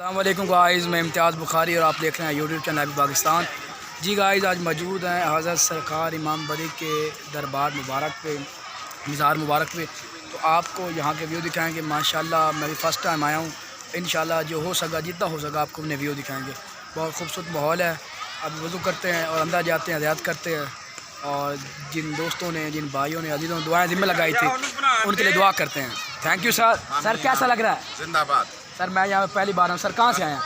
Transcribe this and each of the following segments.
अस्सलाम वालेकुम गाइज़, मैं इम्तियाज़ बुखारी और आप देख रहे हैं यूट्यूब चैनल अभी पाकिस्तान। जी गाइज़, आज मौजूद हैं हज़रत सरकार इमाम बरी के दरबार मुबारक पे, मज़ार मुबारक पे। तो आपको यहाँ के व्यू दिखाएंगे। माशाल्लाह मैं भी फ़र्स्ट टाइम आया हूँ। इंशाल्लाह जो हो सका, जितना हो सका, आपको अपने व्यू दिखाएंगे। बहुत खूबसूरत माहौल है। अब वज़ू करते हैं और अंदर जाते हैं, ज़ियारत करते हैं। और जिन दोस्तों ने, जिन भाइयों ने, अजीज़ों ने दुआएँ ज़िम्मे लगाई थी, उनके लिए दुआ करते हैं। Thank you sir. सर कैसा लग रहा है? जिंदाबाद। सर मैं यहाँ पहली बार हूँ। सर कहाँ से आए हैं?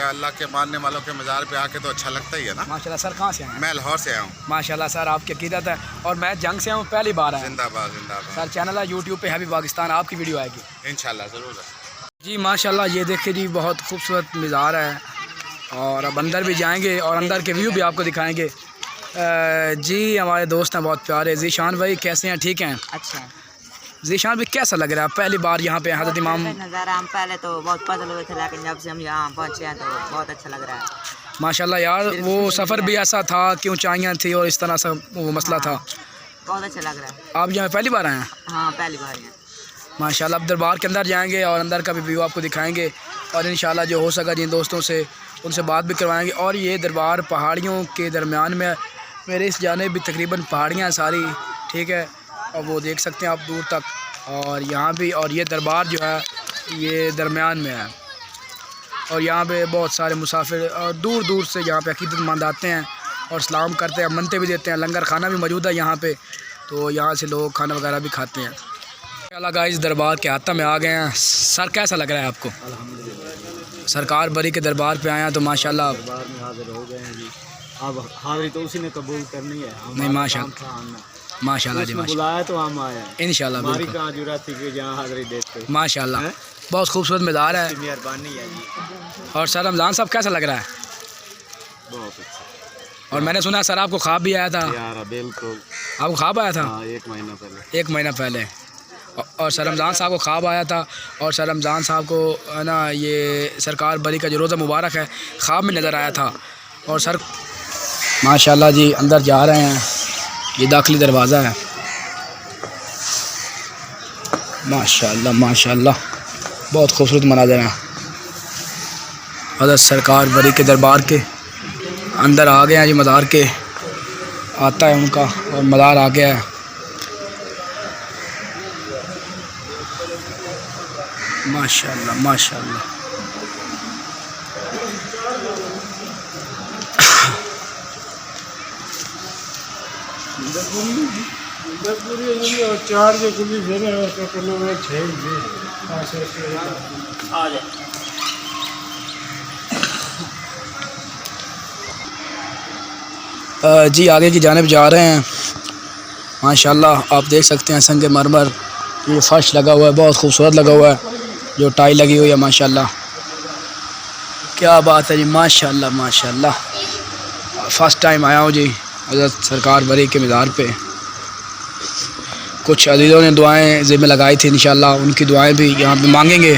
अल्लाह के मानने वालों के मज़ार पे आके तो अच्छा लगता ही है ना। माशाल्लाह। सर कहाँ से आए हैं? मैं लाहौर से आया हूँ। माशाल्लाह सर, आपकी अकीदत है। और मैं जंग से हूँ, पहली बार आया। जिंदाबाद जिंदाबाद। सर चैनल है यूट्यूब पे हैवी पाकिस्तान, आपकी वीडियो आएगी इंशाल्लाह ज़रूर। जी। माशाल्लाह ये देखिए जी, बहुत खूबसूरत मज़ार है। और अब अंदर भी जाएंगे और अंदर के व्यू भी आपको दिखाएंगे। जी हमारे दोस्त हैं बहुत प्यारे। ज़ीशान भाई कैसे हैं? ठीक हैं? अच्छा। ज़ीशान भाई कैसा लग रहा है पहली बार यहाँ पे हज़रत इमाम? नज़ारा हम पहले तो बहुत पसंद हुए थे, लेकिन जब से हम यहाँ पहुँचे हैं तो बहुत अच्छा लग रहा है। माशाल्लाह यार, वो सफ़र भी ऐसा था कि ऊंचाइयाँ थी और इस तरह से वो मसला था। बहुत अच्छा लग रहा है। आप यहाँ पहली बार आए हैं? हाँ पहली बार है। माशाल्लाह। अब दरबार के अंदर जाएंगे और अंदर का भी व्यू आपको दिखाएंगे। और इंशाल्लाह जो हो सका जिन दोस्तों से, उनसे बात भी करवाएंगे। और ये दरबार पहाड़ियों के दरमियान में, मेरे इस जाने भी तकरीबन पहाड़ियाँ सारी, ठीक है। और वो देख सकते हैं आप दूर तक। और यहाँ भी, और ये दरबार जो है ये दरमियान में है। और यहाँ पे बहुत सारे मुसाफिर और दूर दूर से यहाँ पे अकीदतमंद आते हैं और सलाम करते हैं, मनते भी देते हैं। लंगर खाना भी मौजूद है यहाँ पे, तो यहाँ से लोग खाना वगैरह भी खाते हैं। गाइस दरबार के हाथा में आ गए हैं। सर कैसा लग रहा है आपको? अल्हम्दुलिल्लाह। सरकार बरी के दरबार पे आए हैं तो माशाल्लाह। दरबार में हाजिर हो गए हैं जी। अब हाजिरी तो उसी ने कबूल करनी है। नहीं माशाल्लाह, माशाल्लाह जी, माशाल्लाह। बुलाया तो हम आए हैं इंशाल्लाह। हमारी कहाँ जरूरत थी कि जहाँ हाजिरी देते। माशाल्लाह बहुत खूबसूरत मज़ार है। मेहरबानी है जी। और सर रमज़ान साहब कैसा लग रहा है? बहुत अच्छा। और मैंने सुना सर आपको ख्वाब भी आया था। यार बिल्कुल। आपको ख्वाब आया था? हाँ, 1 महीना पहले। 1 महीना पहले। और सर रमज़ान साहब को ख्वाब आया था। और सर रमज़ान साहब को है ना, ये सरकार बरी का जो रोज़ा मुबारक है ख्वाब में नज़र आया था। और सर माशाल्लाह जी अंदर जा रहे हैं। ये दाखिली दरवाज़ा है। माशाल्लाह माशाल्लाह बहुत खूबसूरत मनाज़र हैं। हज़रत सरकार बरी के दरबार के अंदर आ गए हैं जी। मज़ार के आता है उनका और मज़ार आ गया है। माशाल्लाह माशाल्लाह। जी आगे की जानिब जा रहे हैं। माशाल्लाह आप देख सकते हैं संग मरमर, ये फर्श लगा हुआ है, बहुत खूबसूरत लगा हुआ है। जो टाई लगी हुई है माशाल्लाह, क्या बात है जी। माशाल्लाह माशाल्लाह। फ़र्स्ट टाइम आया हूँ जी हज़रत सरकार बरी के मज़ार पे। कुछ अजीज़ों ने दुआएं ज़िम्मे लगाई थी, इंशाल्लाह उनकी दुआएं भी यहाँ पे मांगेंगे।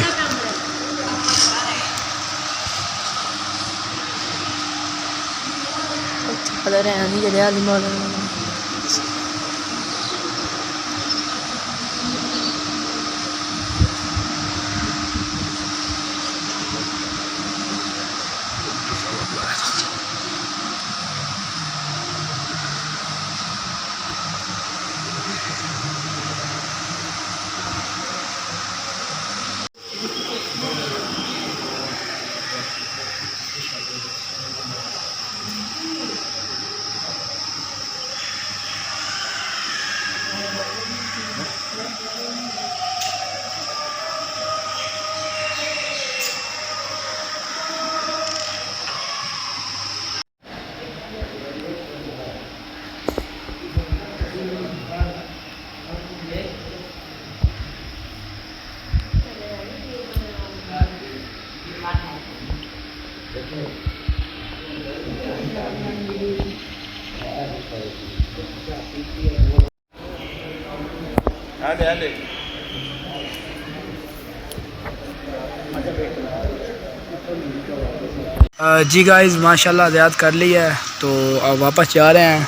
जी गाइस माशाल्लाह ज़ियारत कर ली है तो अब वापस जा रहे हैं।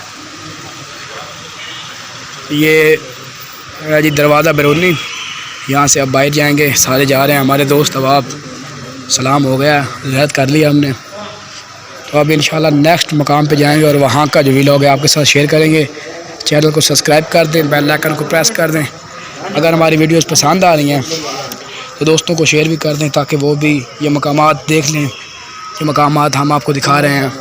ये जी दरवाज़ा बैरूनी, यहाँ से अब बाहर जाएंगे, सारे जा रहे हैं हमारे दोस्त। अब आप सलाम हो गया, ज़ियारत कर लिया हमने, तो अब इंशाल्लाह नेक्स्ट मकाम पे जाएंगे और वहाँ का जो व्लॉग है आपके साथ शेयर करेंगे। चैनल को सब्सक्राइब कर दें, बेल आइकन को प्रेस कर दें। अगर हमारी वीडियोस पसंद आ रही हैं तो दोस्तों को शेयर भी कर दें ताकि वो भी ये मकामात देख लें, ये मकामात हम आपको दिखा रहे हैं।